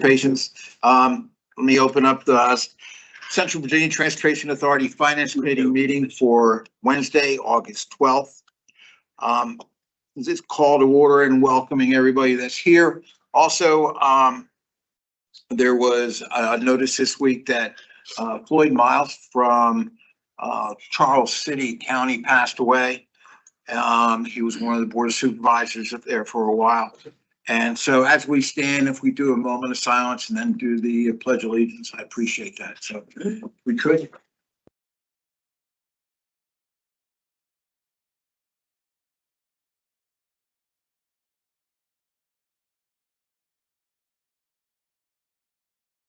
patience. Let me open up the Central Virginia Transportation Authority Finance Committee meeting for Wednesday, August 12th. This is call to order and welcoming everybody that's here. Also, there was a notice this week that Floyd Miles from Charles City County passed away. He was one of the board of supervisors up there for a while. And so as we stand, if we do a moment of silence and then do the Pledge of Allegiance, I appreciate that. So we could.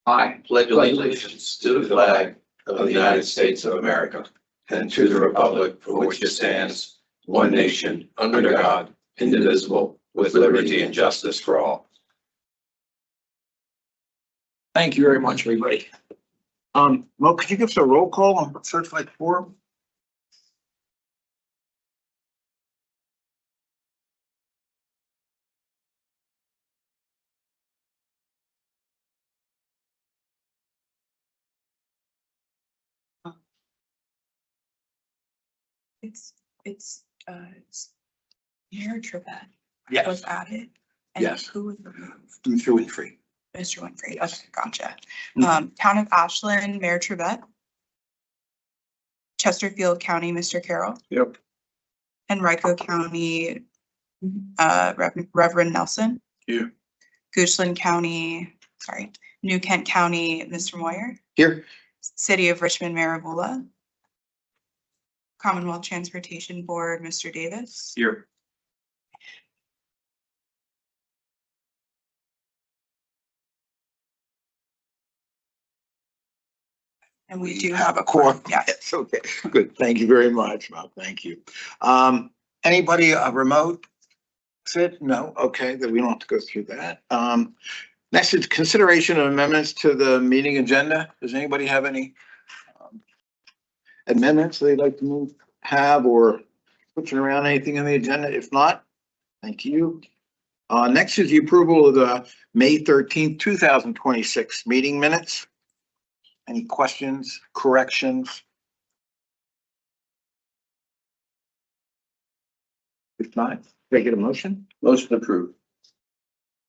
I pledge allegiance to the flag of the United States of America and to the republic for which it stands, one nation, under God, indivisible, with liberty and justice for all. Thank you very much, everybody. Well, could you give us a roll call on certified quorum? It's Mayor Trevette Yes. was added. And Yes. who was removed? Through and free. Mr. Winfrey. Okay, gotcha. Town of Ashland, Mayor Trevette. Chesterfield County, Mr. Carroll. Yep. Henrico County, Reverend Nelson. Here. Goochland County, New Kent County, Mr. Moyer. Here. City of Richmond, Marabula. Commonwealth Transportation Board, Mr. Davis. Here. And we do Have a quorum. Yeah. Yes, okay, good. Thank you very much, Bob. Thank you. Anybody remote? Sit? No? Okay, then we don't have to go through that. Next is consideration of amendments to the meeting agenda. Does anybody have any amendments they'd like to have or switching around anything in the agenda? If not, thank you. Next is the approval of the May 13th, 2026 meeting minutes. Any questions, corrections? If not, can I get a motion? Motion approved.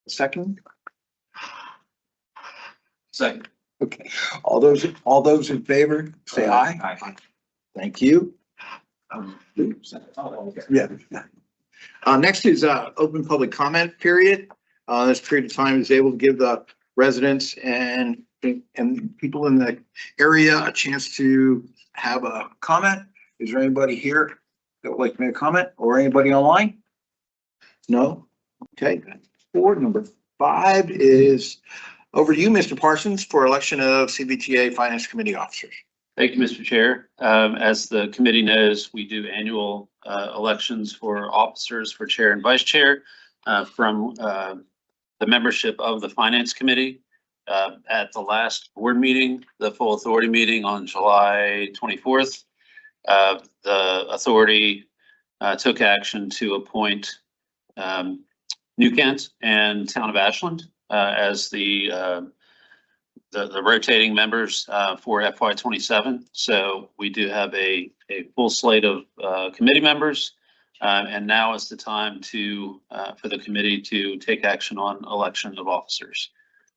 A second? Second. Okay, all those in favor, say aye. Aye. Thank you. Yeah. Next is open public comment period. This period of time is able to give the residents and people in the area a chance to have a comment. Is there anybody here that would like to make a comment or anybody online? No? Okay. Board number 5 is over to you, Mr. Parsons, for election of CVTA Finance Committee officers. Thank you, Mr. Chair. As the committee knows, we do annual elections for officers for chair and vice chair from the membership of the Finance Committee. At the last board meeting, the full authority meeting on July 24th, the authority took action to appoint New Kent and Town of Ashland as the rotating members for FY27. So we do have a full slate of committee members, and now is the time to for the committee to take action on election of officers.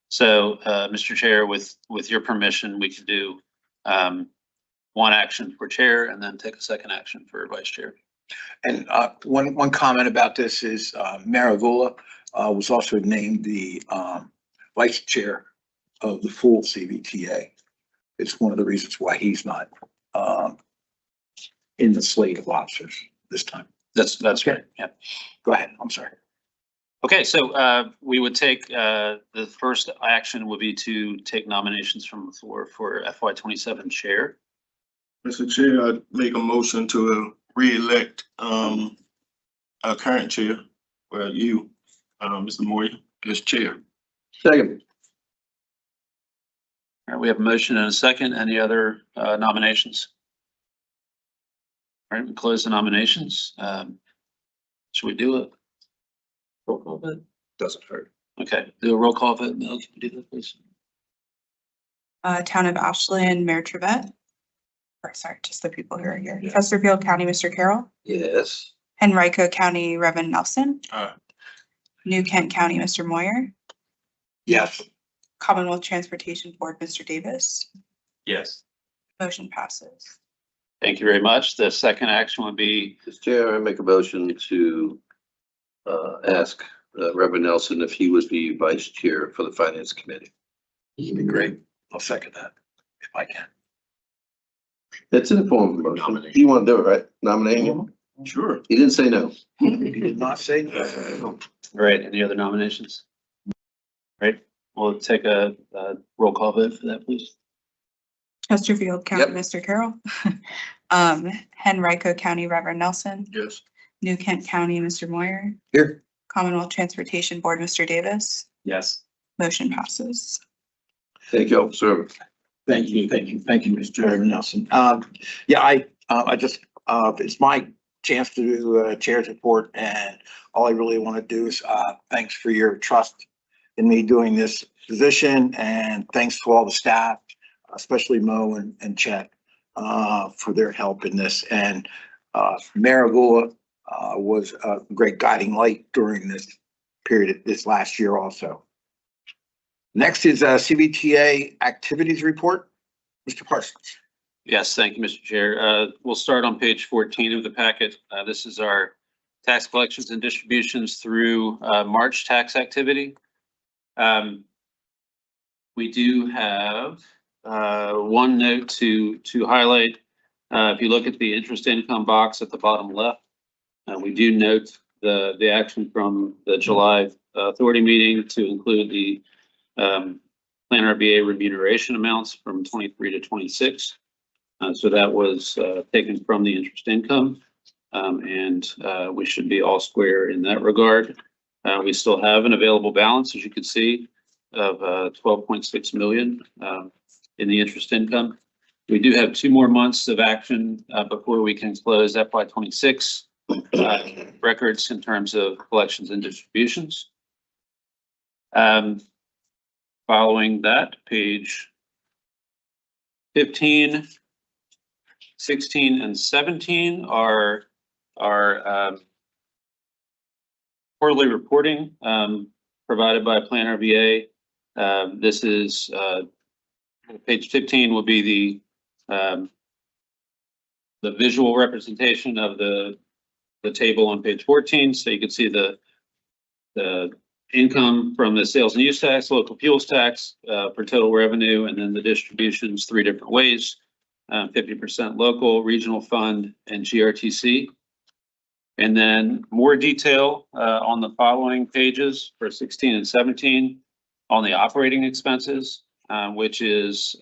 So, Mr. Chair, with your permission, we could do one action for chair and then take a second action for vice chair. And one comment about this is Marabula was also named the vice chair of the full CVTA. It's one of the reasons why he's not in the slate of officers this time. That's Okay. right. Yeah. Go ahead. I'm sorry. Okay, so we would take the first action would be to take nominations from the floor for FY27 chair. Mr. Chair, I'd make a motion to re-elect our current chair, well, you, Mr. Moyer, as chair. Second. All right, we have a motion and a second. Any other nominations? All right, we close the nominations. Should we do it? Roll call vote? Doesn't hurt. Okay, do a roll call vote. Mel, can you do that, please? Town of Ashland, Mayor Trevette. Or sorry, just the people who are here. Chesterfield County, Mr. Carroll. Yes. Henrico County, Reverend Nelson. Aye. New Kent County, Mr. Moyer. Yes. Commonwealth Transportation Board, Mr. Davis. Yes. Motion passes. Thank you very much. The second action would be, Mr. Chair, I make a motion to ask Reverend Nelson if he would be vice chair for the finance committee. That'd be great. I'll second that if I can. That's in the form of a motion. Nomination. You want to do it, right? Nominate him? Sure. He didn't say no. He did not say no. all right, any other nominations? Right, we'll take a roll call vote for that, please. Chesterfield County, Yep. Mr. Carroll. Henrico County, Reverend Nelson. Yes. New Kent County, Mr. Moyer. Here. Commonwealth Transportation Board, Mr. Davis. Yes. Motion passes. Thank you all for serving. Thank you, Mr. Chair Nelson. Yeah, I just, it's my chance to do a chair's report, and all I really want to do is, thanks for your trust in me doing this position, and thanks to all the staff, especially Mo and Chet, for their help in this. And, Mayor Avula, was a great guiding light during this period, this last year also. Next is CVTA activities report. Mr. Parsons. Yes, thank you, Mr. Chair. We'll start on page 14 of the packet. This is our tax collections and distributions through March tax activity. We do have one note to highlight. If you look at the interest income box at the bottom left, we do note the action from the July authority meeting to include the Plan RBA remuneration amounts from 23 to 26. So that was taken from the interest income, and we should be all square in that regard. We still have an available balance, as you can see, of 12.6 million in the interest income. We do have 2 more months of action before we can close FY26 records in terms of collections and distributions. Following that, page 15, 16, and 17 are quarterly reporting provided by Plan RBA. This is page 15 will be the visual representation of the table on page 14. So you can see the income from the sales and use tax, local fuels tax for total revenue, and then the distributions 3 different ways, 50% local, regional fund, and GRTC. And then more detail on the following pages for 16 and 17 on the operating expenses, which has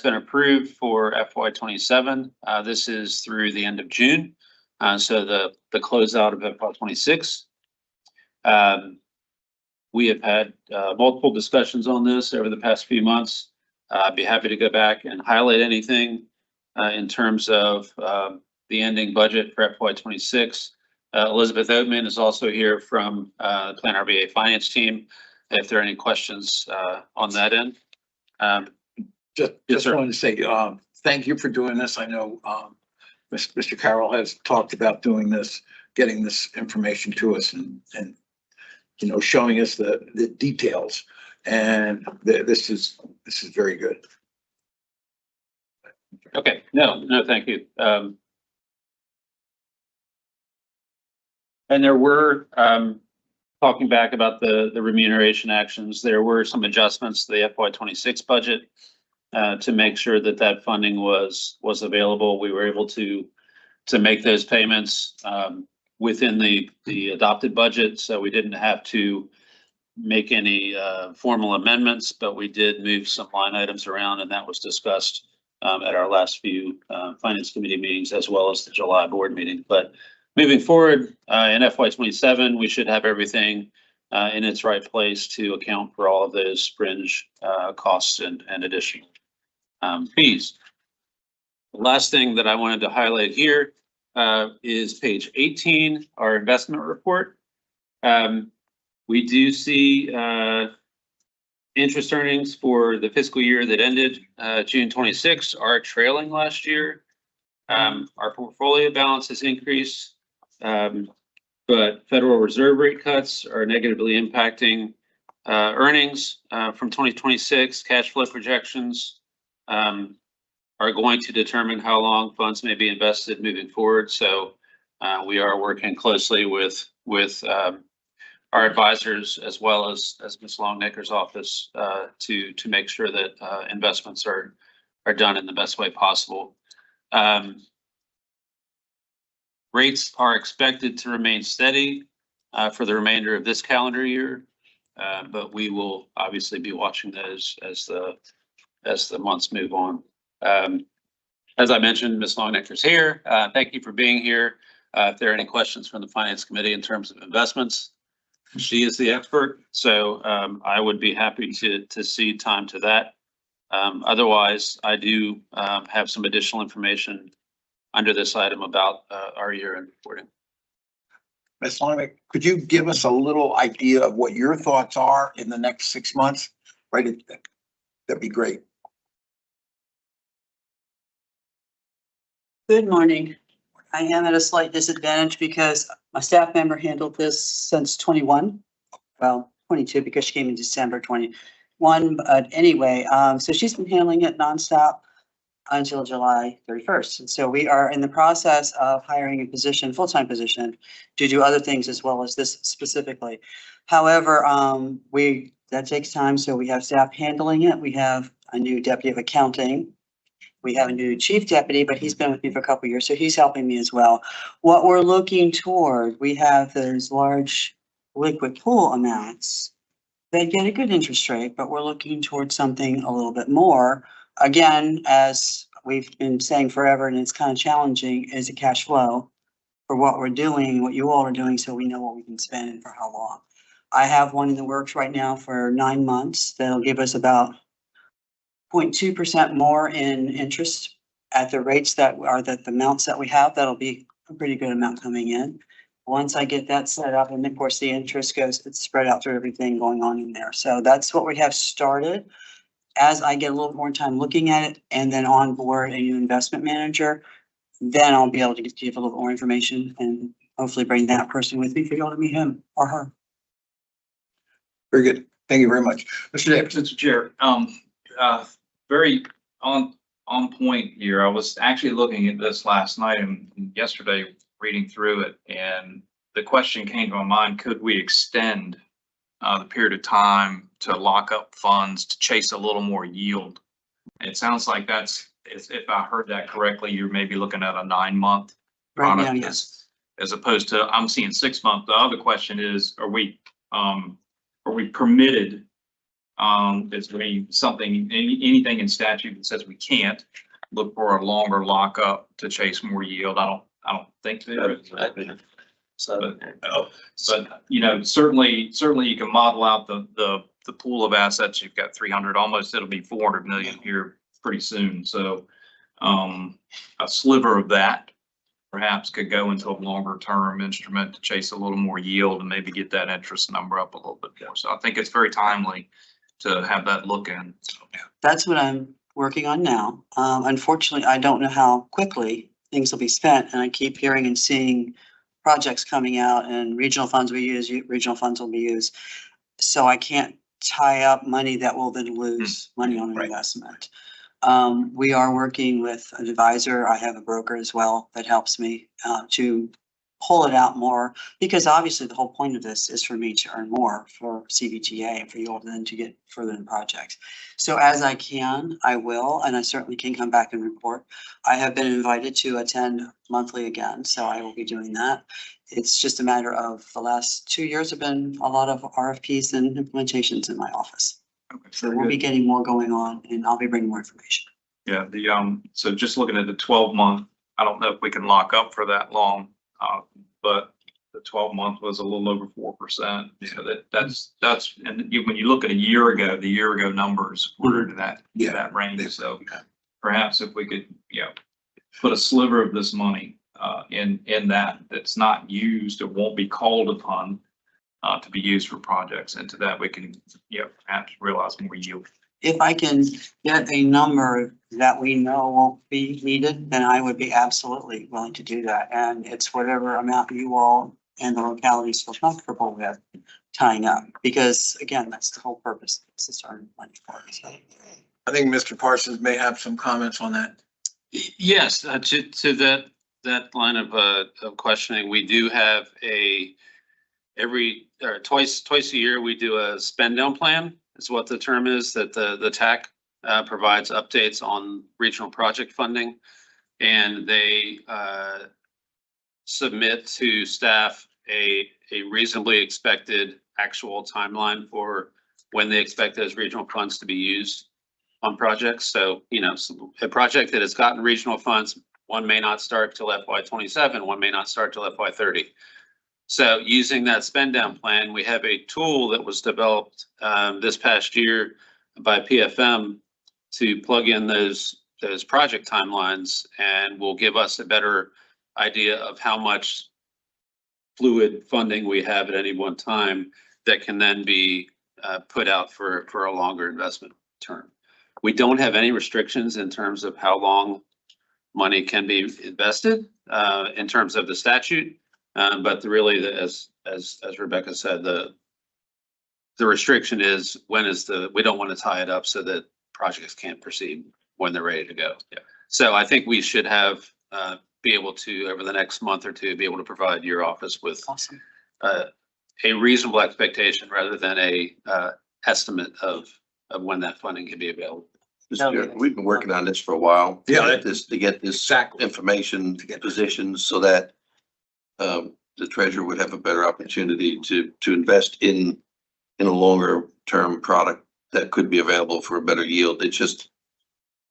been approved for FY27. This is through the end of June. So the closeout of FY26. We have had multiple discussions on this over the past few months. I'd be happy to go back and highlight anything in terms of the ending budget for FY26. Elizabeth Oatman is also here from the Plan RBA finance team, if there are any questions on that end. Just sir. wanted to say, thank you for doing this. I know, Mr. Carroll has talked about doing this, getting this information to us and you know, showing us the details. And this is very good. Okay, no, thank you. And there were, talking back about the remuneration actions, there were some adjustments to the FY26 budget to make sure that funding was available. We were able to make those payments within the adopted budget, so we didn't have to make any formal amendments, but we did move some line items around, and that was discussed at our last few finance committee meetings, as well as the July board meeting. But moving forward in FY27, we should have everything in its right place to account for all of those fringe costs and additional fees. The last thing that I wanted to highlight here is page 18, our investment report. We do see interest earnings for the fiscal year that ended June 26 are trailing last year. Our portfolio balance has increased, but Federal Reserve rate cuts are negatively impacting earnings from 2026. Cash flow projections are going to determine how long funds may be invested moving forward. So we are working closely with our advisors as well as Ms. Longnecker's office to make sure that investments are done in the best way possible. Rates are expected to remain steady for the remainder of this calendar year, but we will obviously be watching those as the months move on. As I mentioned, Ms. Longnecker's here. Thank you for being here. If there are any questions from the Finance Committee in terms of investments, she is the expert, so I would be happy to cede time to that. Otherwise, I do have some additional information under this item about our year-end reporting. Ms. Longnecker, could you give us a little idea of what your thoughts are in the next 6 months? Right, that'd be great. Good morning. I am at a slight disadvantage because my staff member handled this since 21. Well, 22 because she came in December 21. But anyway, so she's been handling it nonstop until July 31st. And so we are in the process of hiring a position, full-time position, to do other things as well as this specifically. However, that takes time. So we have staff handling it. We have a new deputy of accounting. We have a new chief deputy, but he's been with me for a couple of years, so he's helping me as well. What we're looking toward, we have those large liquid pool amounts. They get a good interest rate, but we're looking towards something a little bit more. Again, as we've been saying forever, and it's kind of challenging, is a cash flow for what we're doing, what you all are doing, so we know what we can spend and for how long. I have one in the works right now for 9 months. That'll give us about 0.2% more in interest at the rates that are the amounts that we have. That'll be a pretty good amount coming in. Once I get that set up, and of course the interest it's spread out through everything going on in there. So that's what we have started. As I get a little more time looking at it and then onboard a new investment manager, then I'll be able to give a little more information and hopefully bring that person with me for y'all to meet him or her. Very good. Thank you very much. Mr. Davis. Mr. Chair, very on point here. I was actually looking at this last night and yesterday reading through it, and the question came to my mind, could we extend the period of time to lock up funds to chase a little more yield? It sounds like if I heard that correctly, you're maybe looking at a 9-month Right now, product yes. as opposed to, I'm seeing 6 months. The other question is, are we permitted? Is there anything in statute that says we can't look for a longer lockup to chase more yield? I don't think there is. But you know, certainly you can model out the pool of assets. You've got 300, almost it'll be 400 million here pretty soon. So a sliver of that perhaps could go into a longer term instrument to chase a little more yield and maybe get that interest number up a little bit more. So I think it's very timely to have that look in. That's what I'm working on now. Unfortunately, I don't know how quickly things will be spent, and I keep hearing and seeing projects coming out and regional funds will be used. So I can't tie up money that will then lose money on an investment. We are working with an advisor. I have a broker as well that helps me to pull it out more, because obviously the whole point of this is for me to earn more for CVTA and for you all then to get further in projects. So as I can, I will, and I certainly can come back and report. I have been invited to attend monthly again, so I will be doing that. It's just a matter of the last 2 years have been a lot of RFPs and implementations in my office. Okay, So we'll be getting more going on, and I'll be bringing more information. Yeah, so just looking at the 12-month, I don't know if we can lock up for that long, but the 12-month was a little over 4%. So that's and when you look at a year ago, the year ago numbers were in that range. So perhaps if we could, put a sliver of this money in that's not used or won't be called upon to be used for projects. And to that, we can, perhaps realize more yield. If I can get a number that we know won't be needed, then I would be absolutely willing to do that. And it's whatever amount you all and the localities feel comfortable with tying up. Because again, that's the whole purpose. It's to earn money for it. So. I think Mr. Parsons may have some comments on that. Yes, to that line of questioning, we do have twice a year, we do a spend down plan, is what the term is, that the TAC provides updates on regional project funding. And they submit to staff a reasonably expected actual timeline for when they expect those regional funds to be used on projects. So, a project that has gotten regional funds, one may not start till FY27, one may not start till FY30. So using that spend down plan, we have a tool that was developed this past year by PFM to plug in those project timelines, and will give us a better idea of how much fluid funding we have at any one time that can then be put out for a longer investment term. We don't have any restrictions in terms of how long money can be invested in terms of the statute. But really, as Rebecca said, the restriction is we don't want to tie it up so that projects can't proceed when they're ready to go. Yeah. So I think we should have be able to, over the next month or two, be able to provide your office with Awesome. a reasonable expectation rather than a estimate of when that funding can be available. We've been working on this for a while. Yeah. To get this information to get positions so that the treasurer would have a better opportunity to invest in a longer term product that could be available for a better yield. It's just,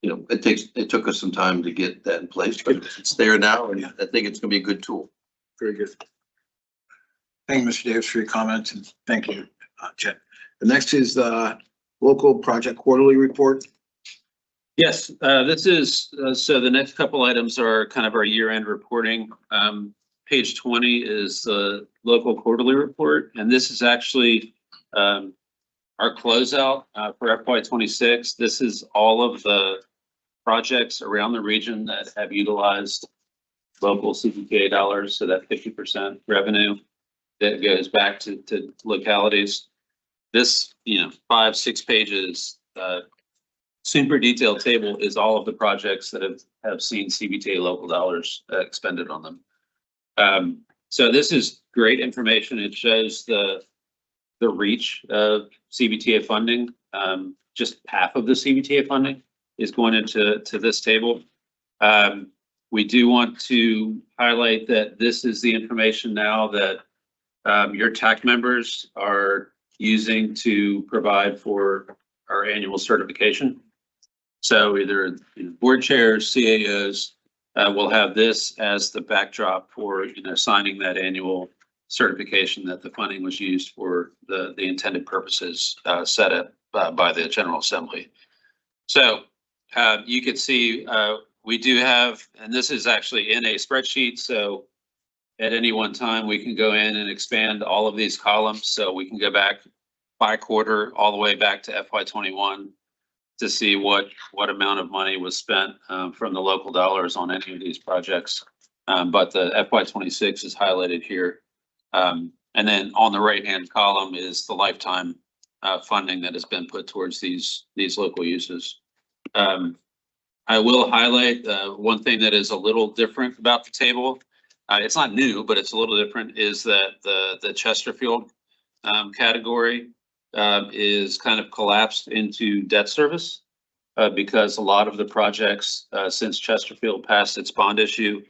it took us some time to get that in place, but it's there now, and I think it's gonna be a good tool. Very good. Thank you, Mr. Davis, for your comments, and thank you, Jen. The next is the local project quarterly report. Yes, this is, so the next couple items are kind of our year-end reporting. Page 20 is the local quarterly report, and this is actually our closeout for FY26. This is all of the projects around the region that have utilized local CVTA dollars, so that 50% revenue that goes back to localities. This, 5-6 pages, super detailed table is all of the projects that have seen CVTA local dollars expended on them. So this is great information. It shows the reach of CVTA funding. Just half of the CVTA funding is going into this table. We do want to highlight that this is the information now that your TAC members are using to provide for our annual certification. So either board chairs, CAOs will have this as the backdrop for signing that annual certification that the funding was used for the intended purposes set up by the General Assembly. So you can see we do have, and this is actually in a spreadsheet, so at any one time we can go in and expand all of these columns, so we can go back by quarter all the way back to FY21 to see what amount of money was spent from the local dollars on any of these projects. But the FY26 is highlighted here. And then on the right-hand column is the lifetime funding that has been put towards these local uses. I will highlight one thing that is a little different about the table. It's not new, but it's a little different, is that the Chesterfield category is kind of collapsed into debt service because a lot of the projects since Chesterfield passed its bond issue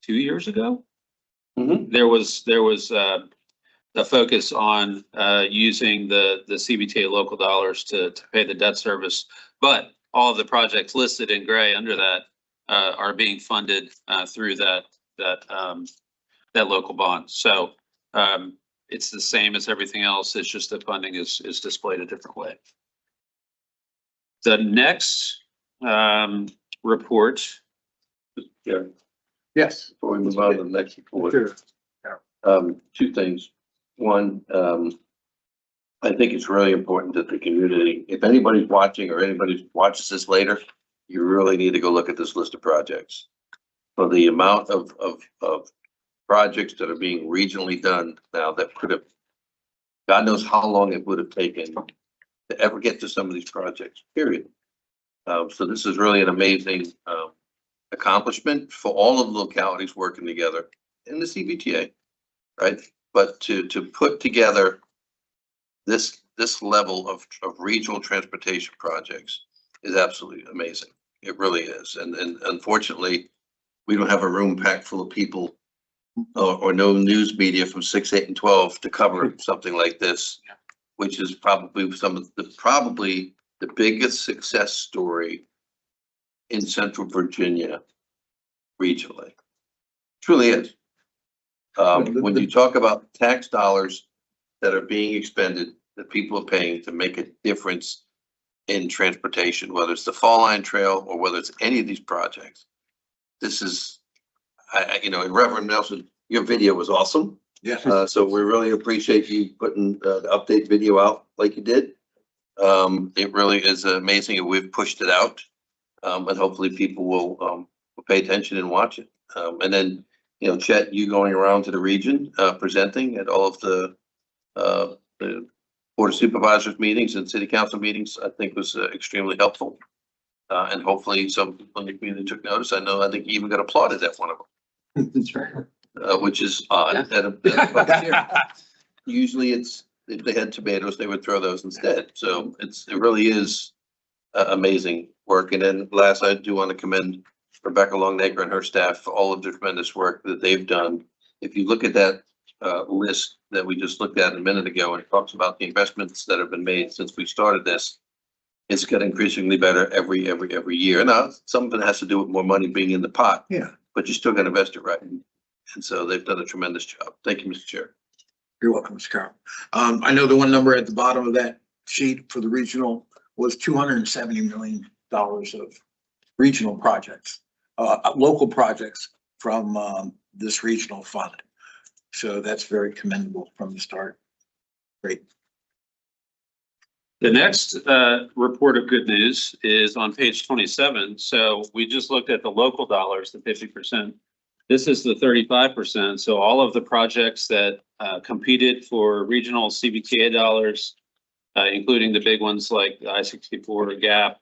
2 years ago, there was a focus on using the CVTA local dollars to pay the debt service, but all of the projects listed in gray under that are being funded through that local bond. So it's the same as everything else. It's just that funding is displayed a different way. The next report. Yes. Before we move on to the next report, Sure. two things. One, I think it's really important that the community, if anybody's watching or anybody watches this later, you really need to go look at this list of projects. For the amount of projects that are being regionally done now that could have, God knows how long it would have taken to ever get to some of these projects, period. So this is really an amazing accomplishment for all of the localities working together in the CVTA, right? But to put together this level of regional transportation projects is absolutely amazing. It really is. And unfortunately, we don't have a room packed full of people or no news media from 6, 8, and 12 to cover something like this, which is probably probably the biggest success story in Central Virginia regionally. It truly is. When you talk about tax dollars that are being expended, that people are paying to make a difference in transportation, whether it's the Fall Line Trail or whether it's any of these projects, this is, and Reverend Nelson, your video was awesome. Yeah. So we really appreciate you putting the update video out like you did. It really is amazing. We've pushed it out, and hopefully people will pay attention and watch it. And then, Chet, you going around to the region, presenting at all of the Board of Supervisors meetings and City Council meetings, I think was extremely helpful. And hopefully some people in the community took notice. I think you even got applauded at one of them. That's right. Which is odd. Usually it's, if they had tomatoes, they would throw those instead. So it really is amazing work. And then last, I do want to commend Rebecca Longacre and her staff for all of the tremendous work that they've done. If you look at that list that we just looked at a minute ago, and it talks about the investments that have been made since we started this, it's getting increasingly better every year. Now, some of it has to do with more money being in the pot. Yeah. But you still got to invest it right. And so they've done a tremendous job. Thank you, Mr. Chair. You're welcome, Mr. Carroll. I know the one number at the bottom of that sheet for the regional was $270 million of regional projects, local projects from this regional fund. So that's very commendable from the start. Great. The next report of good news is on page 27. So we just looked at the local dollars, the 50%. This is the 35%. So all of the projects that competed for regional CVTA dollars, including the big ones like the I-64 GAP,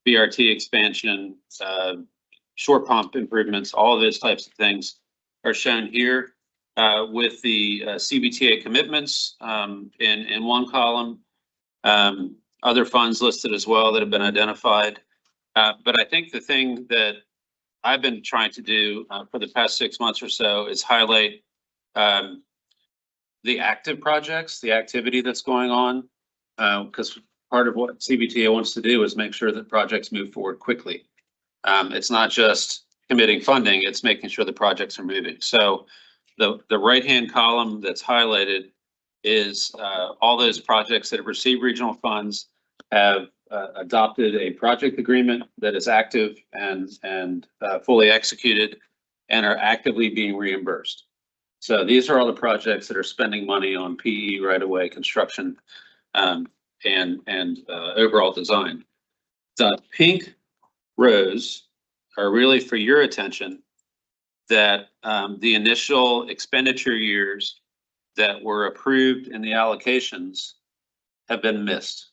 BRT expansion, short pump improvements, all of those types of things are shown here with the CVTA commitments in one column. Other funds listed as well that have been identified. But I think the thing that I've been trying to do for the past 6 months or so is highlight the active projects, the activity that's going on, because part of what CVTA wants to do is make sure that projects move forward quickly. It's not just committing funding, it's making sure the projects are moving. So the right-hand column that's highlighted is all those projects that have received regional funds have adopted a project agreement that is active and fully executed and are actively being reimbursed. So these are all the projects that are spending money on PE right-of-way construction and overall design. The pink rows are really for your attention that the initial expenditure years that were approved in the allocations have been missed.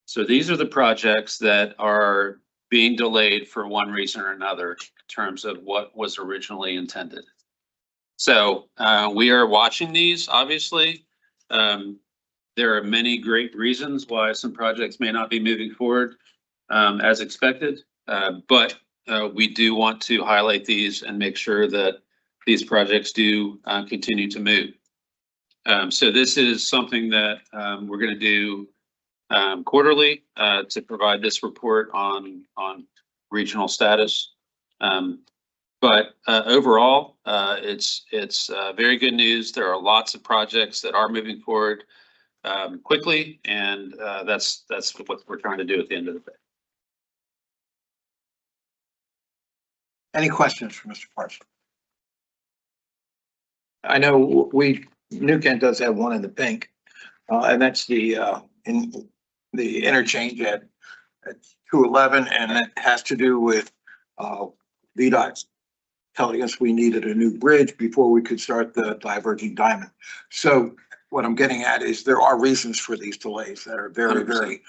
So these are the projects that are being delayed for one reason or another in terms of what was originally intended. So we are watching these, obviously. There are many great reasons why some projects may not be moving forward as expected, but we do want to highlight these and make sure that these projects do continue to move. So this is something that we're going to do quarterly to provide this report on regional status. But overall, it's very good news. There are lots of projects that are moving forward quickly, and that's what we're trying to do at the end of the day. Any questions for Mr. Parsons? I know New Kent does have one in the pink, and that's in the interchange at 211, and it has to do with, VDOT telling us we needed a new bridge before we could start the diverging diamond. So what I'm getting at is there are reasons for these delays that are very, very,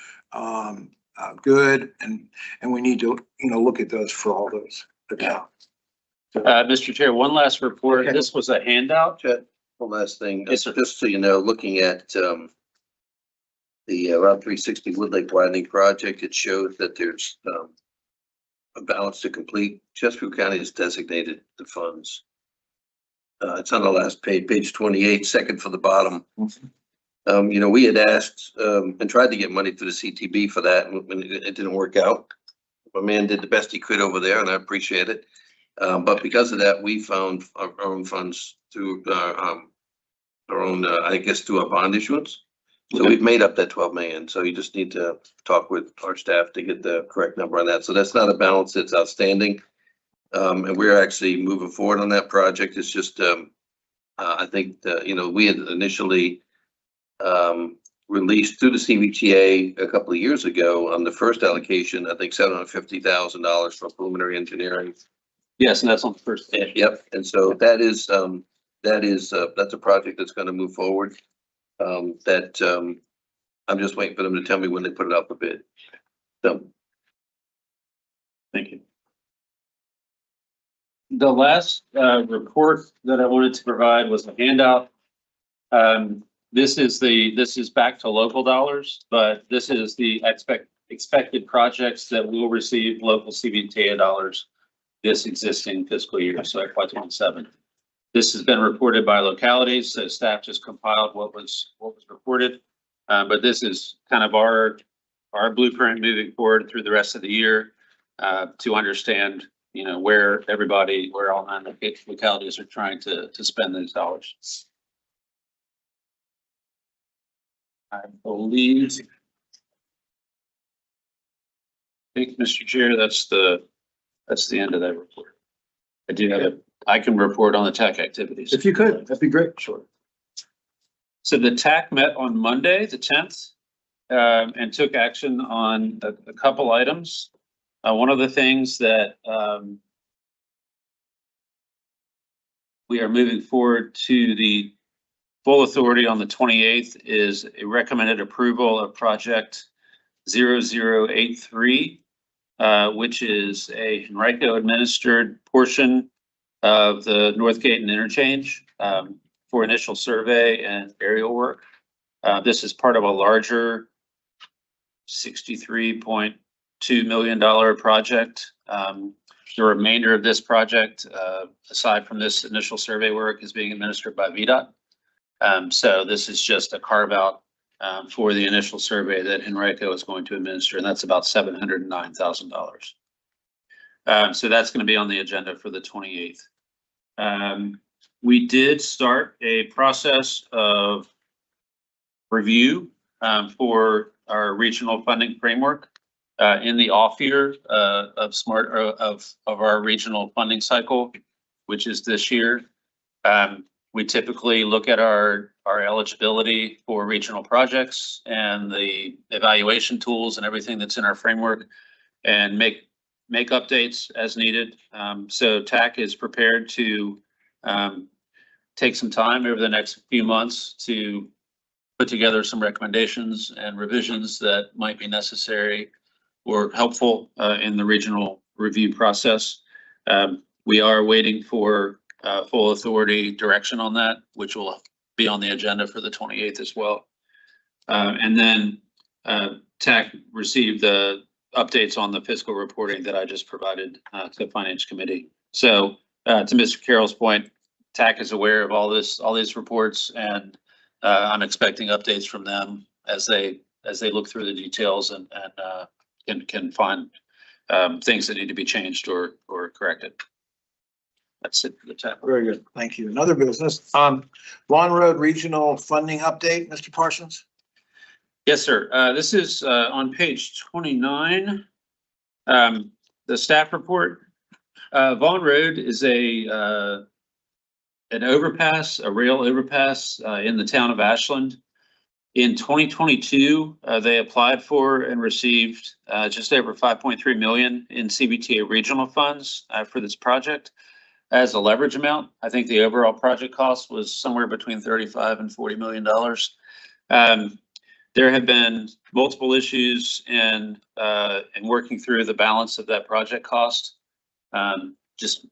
good, and we need to, look at those for all those accounts. Mr. Chair, one last report. Okay. This was a handout. One last thing, Yes, sir. just so you know, looking at the Route 360 Wood Lake widening project, it shows that there's a balance to complete. Chesterfield County has designated the funds. It's on the last page, page 28, second from the bottom. We had asked and tried to get money through the CTB for that, and it didn't work out. My man did the best he could over there, and I appreciate it. But because of that, we found our own funds through our own, I guess, through our bond issuance. So we've made up that 12 million. So you just need to talk with our staff to get the correct number on that. So that's not a balance that's outstanding. And we're actually moving forward on that project. It's just, I think, we had initially released through the CVTA a couple of years ago on the first allocation, I think $750,000 for preliminary engineering. Yes, and that's on the first page. Yep. And so that's a project that's going to move forward. I'm just waiting for them to tell me when they put it out for bid. So. Thank you. The last report that I wanted to provide was a handout. This is back to local dollars, but this is the expected projects that will receive local CVTA dollars this existing fiscal year, so FY27. This has been reported by localities, so staff just compiled what was reported. But this is kind of our blueprint moving forward through the rest of the year to understand, where all 9 localities are trying to spend those dollars. I think, Mr. Chair, that's the end of that report. I can report on the TAC activities. If you could, that'd be great. Sure. So the TAC met on Monday, the 10th, and took action on a couple items. One of the things that we are moving forward to the full authority on the 28th is a recommended approval of project 0083, which is a Henrico administered portion of the Northgate and interchange for initial survey and aerial work. This is part of a larger $63.2 million project. The remainder of this project, aside from this initial survey work, is being administered by VDOT. So this is just a carve out for the initial survey that Henrico is going to administer, and that's about $709,000. So that's going to be on the agenda for the 28th. We did start a process of review for our regional funding framework in the off year of our regional funding cycle, which is this year. We typically look at our eligibility for regional projects and the evaluation tools and everything that's in our framework and make updates as needed. So TAC is prepared to take some time over the next few months to put together some recommendations and revisions that might be necessary or helpful in the regional review process. We are waiting for full authority direction on that, which will be on the agenda for the 28th as well. And then TAC received the updates on the fiscal reporting that I just provided to the Finance Committee. So to Mr. Carroll's point, TAC is aware of all these reports, and I'm expecting updates from them as they look through the details and can find things that need to be changed or corrected. That's it for the TAC. Very good. Thank you. Another business. Lawn Road Regional Funding Update, Mr. Parsons? Yes, sir. This is on page 29. The staff report. Vaughn Road is a an overpass, a rail overpass in the town of Ashland. In 2022, they applied for and received just over 5.3 million in CVTA regional funds for this project as a leverage amount. I think the overall project cost was somewhere between 35 and $40 million. There have been multiple issues in working through the balance of that project cost. Just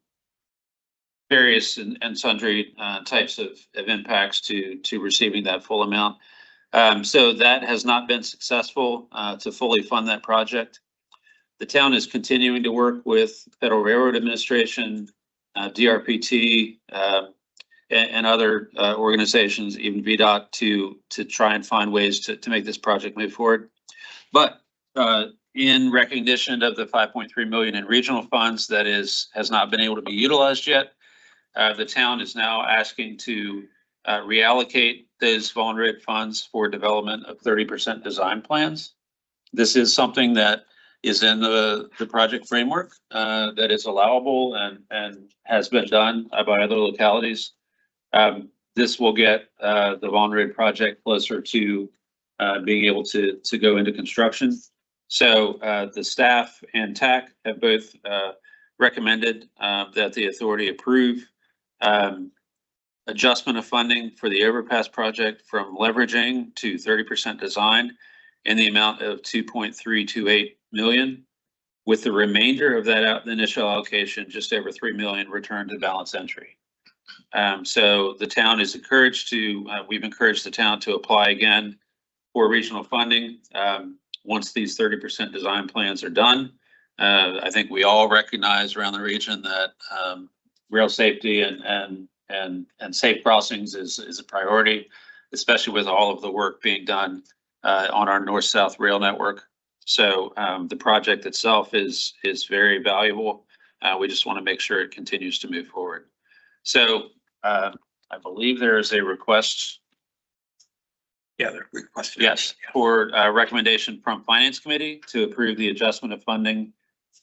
various and sundry types of impacts to receiving that full amount. So that has not been successful to fully fund that project. The town is continuing to work with Federal Railroad Administration, DRPT, and other organizations, even VDOT, to try and find ways to make this project move forward. But in recognition of the 5.3 million in regional funds that has not been able to be utilized yet, the town is now asking to reallocate those vulnerable funds for development of 30% design plans. This is something that is in the project framework that is allowable and has been done by other localities. This will get the vulnerable project closer to being able to go into construction. So the staff and TAC have both recommended that the authority approve adjustment of funding for the overpass project from leveraging to 30% design in the amount of 2.328 million, with the remainder of that initial allocation, just over 3 million, returned to balance entry. So the town is encouraged to, we've encouraged the town to apply again for regional funding once these 30% design plans are done. I think we all recognize around the region that rail safety and safe crossings is a priority, especially with all of the work being done on our north-south rail network. So the project itself is very valuable. We just want to make sure it continues to move forward. So I believe there is a request. Yeah, they're requested. Yes, for recommendation from Finance Committee to approve the adjustment of funding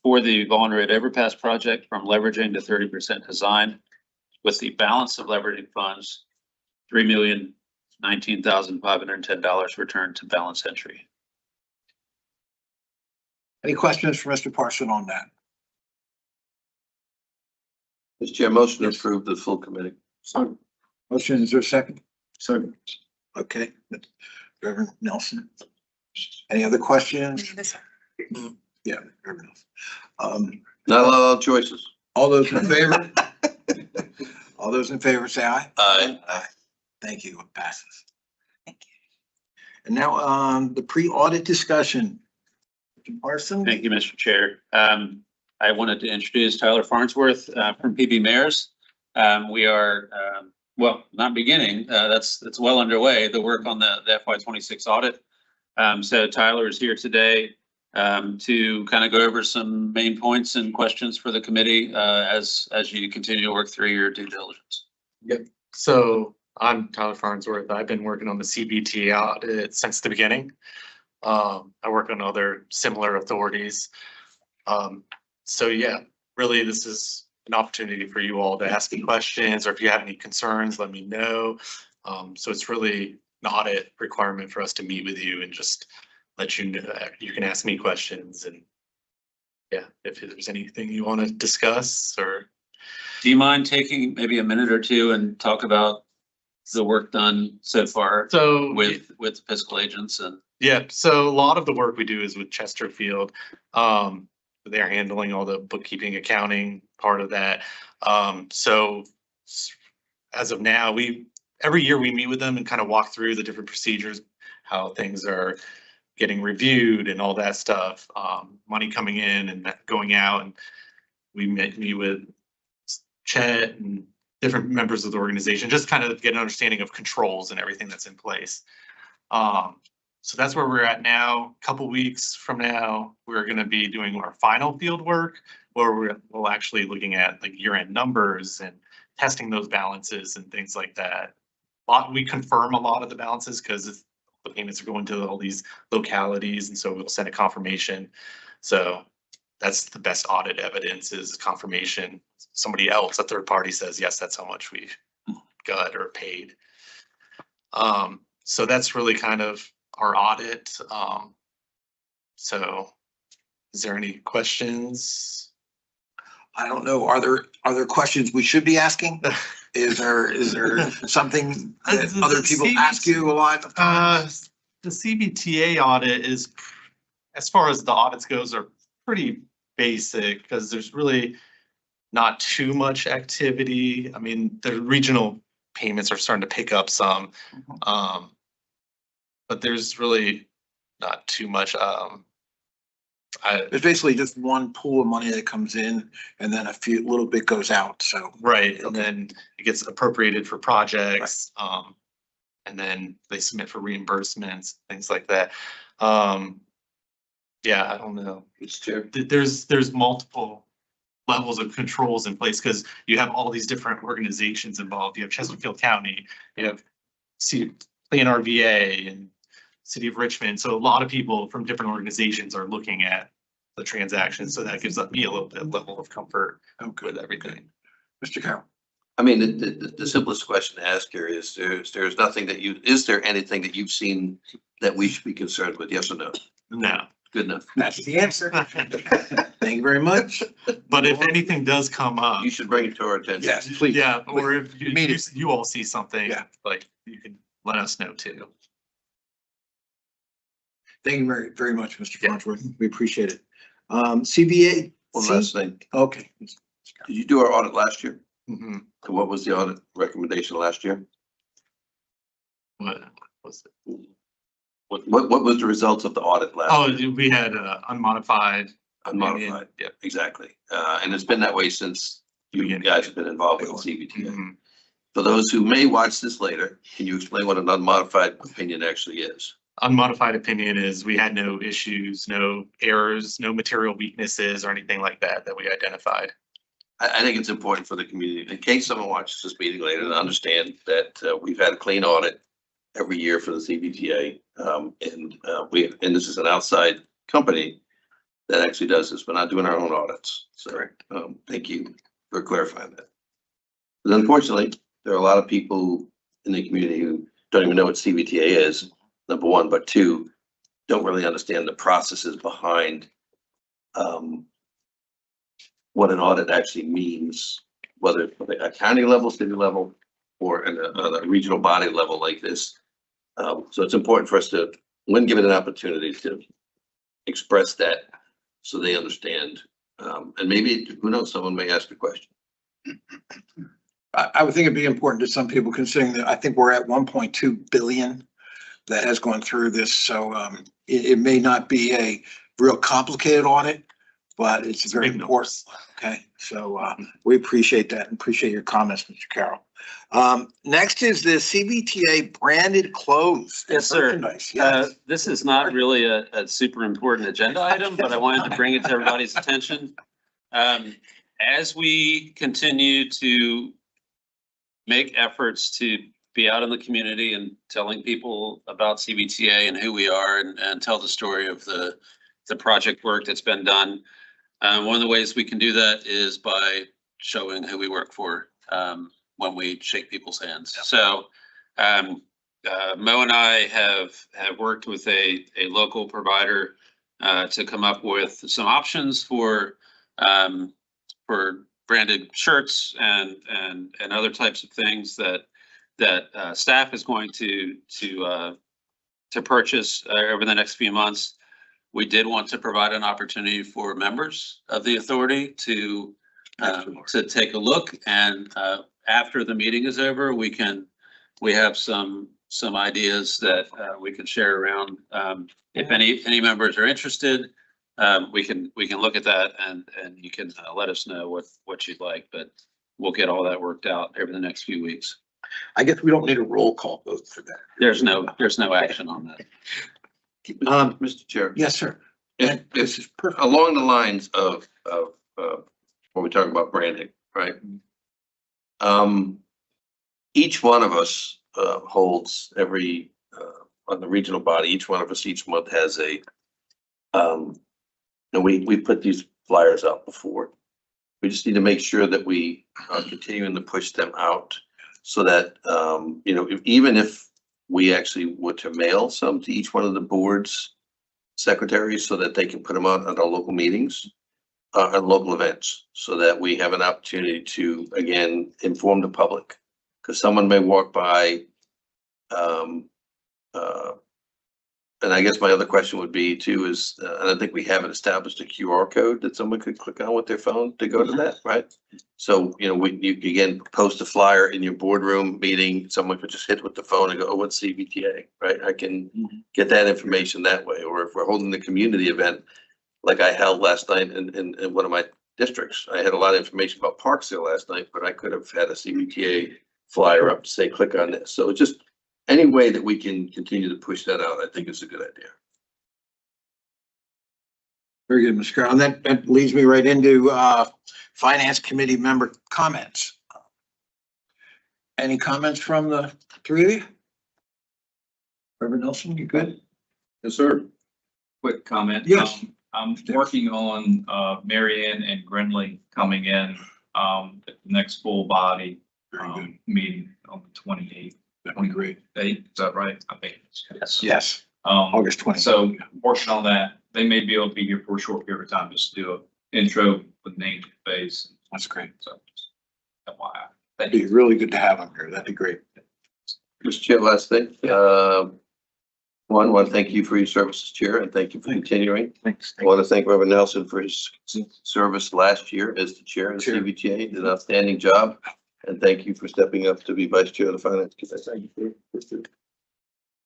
for the Vulnerable Overpass project from leveraging to 30% design, with the balance of leveraging funds, $3,019,510 returned to balance entry. Any questions for Mr. Parson on that? Mr. Chair, motion to approve the full committee. Motion, is there a second? Second. Okay, Reverend Nelson. Any other questions? Yeah, Reverend Nelson. Not a lot of choices. All those in favor? All those in favor say aye. Aye. Aye. Thank you, it passes. Thank you. And now, the pre-audit discussion. Mr. Parson? Thank you, Mr. Chair. I wanted to introduce Tyler Farnsworth from PB Mayors. We are, well, not beginning, that's well underway, the work on the FY26 audit. So Tyler is here today to kind of go over some main points and questions for the committee as you continue to work through your due diligence. Yep. So I'm Tyler Farnsworth. I've been working on the CVTA audit since the beginning. I work on other similar authorities. So yeah, really this is an opportunity for you all to ask me questions, or if you have any concerns, let me know. So it's really an audit requirement for us to meet with you and just let you know that you can ask me questions. And yeah, if there's anything you want to discuss or. Do you mind taking maybe a minute or two and talk about the work done so far So with fiscal agents and? Yeah, so a lot of the work we do is with Chesterfield. They're handling all the bookkeeping, accounting part of that. So as of now, every year we meet with them and kind of walk through the different procedures, how things are getting reviewed and all that stuff, money coming in and going out. And we meet with Chet and different members of the organization, just kind of get an understanding of controls and everything that's in place. So that's where we're at now. A couple weeks from now, we're going to be doing our final field work, where we'll actually looking at like year-end numbers and testing those balances and things like that. We confirm a lot of the balances because the payments are going to all these localities, and so we'll send a confirmation. So that's the best audit evidence is confirmation. Somebody else, a third party, says yes, that's how much we gut or paid. So that's really kind of our audit. So is there any questions? I don't know. Are there questions we should be asking? Is there something that other people ask you a lot of times? The CVTA audit is, as far as the audits goes, are pretty basic because there's really not too much activity. I mean, the regional payments are starting to pick up some. But there's really not too much. There's basically just one pool of money that comes in and then a few little bit goes out. So. Right, and then it gets appropriated for projects, and then they submit for reimbursements, things like that. Yeah, I don't know. Mr. Chair. There's multiple levels of controls in place because you have all these different organizations involved. You have Chesterfield County, you have Plan RVA and City of Richmond. So a lot of people from different organizations are looking at the transactions. So that gives me a little bit of level of comfort with everything. Mr. Carroll. I mean, the simplest question to ask here is there's nothing that is there anything that you've seen that we should be concerned with? Yes or no? No. Good enough. That's the answer. Thank you very much. But if anything does come up, You should bring it to our attention. Yes, please. yeah, or if Immediately. you all see something, Yeah. like you can let us know too. Thank you very, very much, Mr. Farnsworth. We appreciate it. CVA. One last thing. Okay. Did you do our audit last year? Mhm. And what was the audit recommendation last year? What was it? What was the results of the audit last year? Oh, we had unmodified. Unmodified. Yeah, exactly. And it's been that way since you guys have been involved with CVTA. Mhm. For those who may watch this later, can you explain what an unmodified opinion actually is? Unmodified opinion is we had no issues, no errors, no material weaknesses or anything like that we identified. I think it's important for the community, in case someone watches this meeting later, to understand that we've had a clean audit every year for the CVTA. And this is an outside company that actually does this. We're not doing our own audits. So thank you for clarifying that. But unfortunately, there are a lot of people in the community who don't even know what CVTA is, number one, but two, don't really understand the processes behind what an audit actually means, whether it's at a county level, city level, or at a regional body level like this. So it's important for us to, when given an opportunity, to express that so they understand. And maybe, who knows, someone may ask a question. I would think it'd be important to some people considering that I think we're at 1.2 billion that has gone through this. So it may not be a real complicated audit, but it's very important. Okay, so we appreciate that and appreciate your comments, Mr. Carroll. Next is the CVTA branded clothes. Yes, sir. Merchandise. Yes. This is not really a super important agenda item, but I wanted to bring it to everybody's attention. As we continue to make efforts to be out in the community and telling people about CVTA and who we are and tell the story of the project work that's been done. One of the ways we can do that is by showing who we work for when we shake people's hands. So Mo and I have worked with a local provider to come up with some options for branded shirts and other types of things that staff is going to purchase over the next few months. We did want to provide an opportunity for members of the authority to take a look, and after the meeting is over, we have some ideas that we can share around. If any members are interested, we can look at that and you can let us know what you'd like, but we'll get all that worked out over the next few weeks. I guess we don't need a roll call vote for that. There's no action on that. Mr. Chair. Yes, sir. This is perfect. Along the lines of when we talk about branding, right? Each one of us holds on the regional body, each one of us each month has and we put these flyers out before. We just need to make sure that we are continuing to push them out so that, you know, even if we actually were to mail some to each one of the boards secretaries so that they can put them out at our local meetings, and local events, so that we have an opportunity to, again, inform the public. Because someone may walk by, and I guess my other question would be too is, and I think we haven't established a QR code that someone could click on with their phone to go to that, right? So, you know, you again, post a flyer in your boardroom meeting, someone could just hit with the phone and go, oh, what's CVTA, right? I can get that information that way. Or if we're holding the community event, like I held last night in one of my districts, I had a lot of information about parks there last night, but I could have had a CVTA flyer up to say, click on this. So just any way that we can continue to push that out, I think is a good idea. Very good, Mr. Carroll. And that leads me right into Finance Committee member comments. Any comments from the three of you? Reverend Nelson, you good? Yes, sir. Quick comment. Yes. I'm working on Marianne and Grinley coming in at the next full body Very good. meeting on the 28th. That'd be great. Is that right? I think. Yes. Yes, Um, August 20th. So working on that, they may be able to be here for a short period of time, just to do an intro with names and face. That's great. So, FYI. Thank It'd you. be really good to have them here. That'd be great. Mr. Chair, last thing, want to thank you for your service as chair and thank you for continuing. Thanks. I want to thank Reverend Nelson for his service last year as the chair of the Chair. CVTA. He did an outstanding job. And thank you for stepping up to be vice chair of the finance committee. Thank you for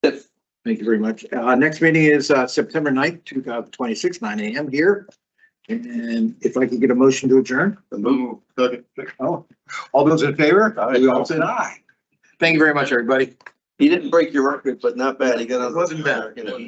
it. Thank you very much. Next meeting is September 9th, 2026, 9 a.m. here. And if I could get a motion to adjourn. Move. Oh, all those in favor? Aye. We all said aye. Thank you very much, everybody. He didn't break your record, but not bad. He got on. It wasn't bad. You know.